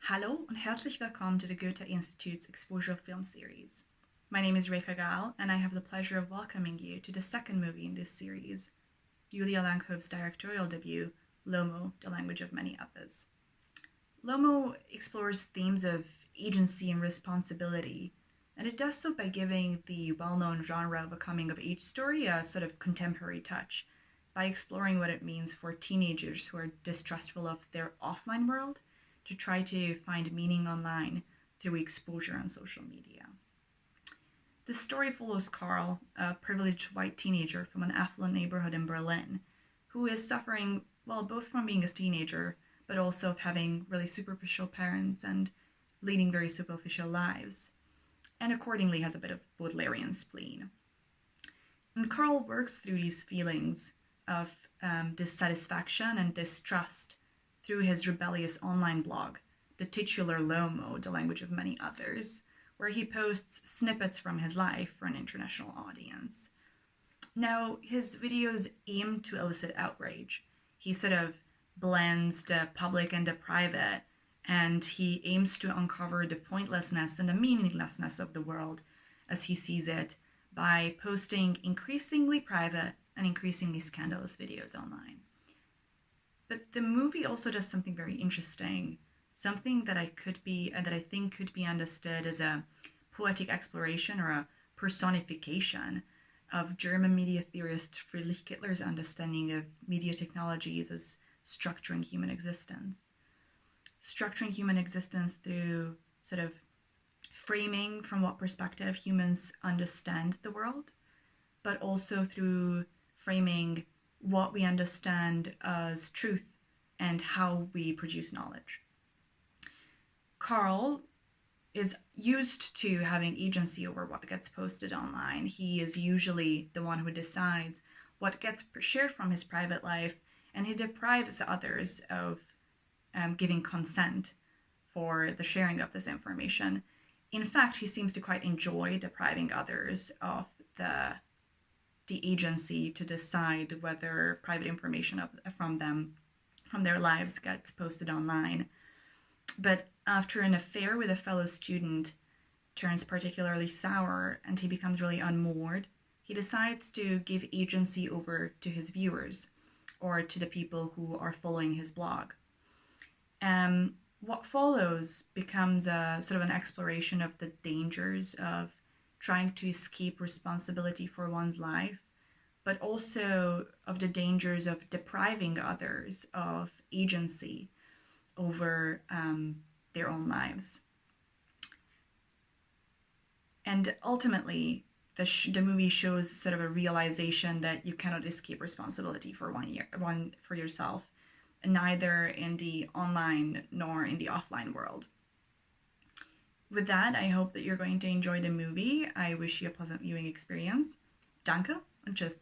Hallo und herzlich willkommen to the Goethe-Institut's Exposure Film Series. My name is Reka, and I have the pleasure of welcoming you to the second movie in this series, Julia Langhoff's directorial debut, Lomo, The Language of Many Others. Lomo explores themes of agency and responsibility, and it does so by giving the well-known genre of a coming-of-age story a sort of contemporary touch, by exploring what it means for teenagers who are distrustful of their offline world to try to find meaning online through exposure on social media. The story follows Carl, a privileged white teenager from an affluent neighborhood in Berlin, who is suffering, well, both from being a teenager, but also of having really superficial parents and leading very superficial lives, and accordingly has a bit of Baudelarian spleen. And Carl works through these feelings of dissatisfaction and distrust through his rebellious online blog, the titular Lomo, The Language of Many Others, where he posts snippets from his life for an international audience. Now, his videos aim to elicit outrage. He sort of blends the public and the private, and he aims to uncover the pointlessness and the meaninglessness of the world as he sees it by posting increasingly private and increasingly scandalous videos online. But the movie also does something very interesting, something that I think could be understood as a poetic exploration or a personification of German media theorist Friedrich Kittler's understanding of media technologies as structuring human existence. Structuring human existence through sort of framing from what perspective humans understand the world, but also through framing what we understand as truth and how we produce knowledge. Carl is used to having agency over what gets posted online. He is usually the one who decides what gets shared from his private life, and he deprives others of giving consent for the sharing of this information. In fact, he seems to quite enjoy depriving others of the agency to decide whether private information from their lives gets posted online. But after an affair with a fellow student turns particularly sour and he becomes really unmoored, he decides to give agency over to his viewers or to the people who are following his blog. What follows becomes a sort of an exploration of the dangers of trying to escape responsibility for one's life, but also of the dangers of depriving others of agency over their own lives. And ultimately, the movie shows sort of a realization that you cannot escape responsibility for for yourself, neither in the online nor in the offline world. With that, I hope that you're going to enjoy the movie. I wish you a pleasant viewing experience. Danke und tschüss.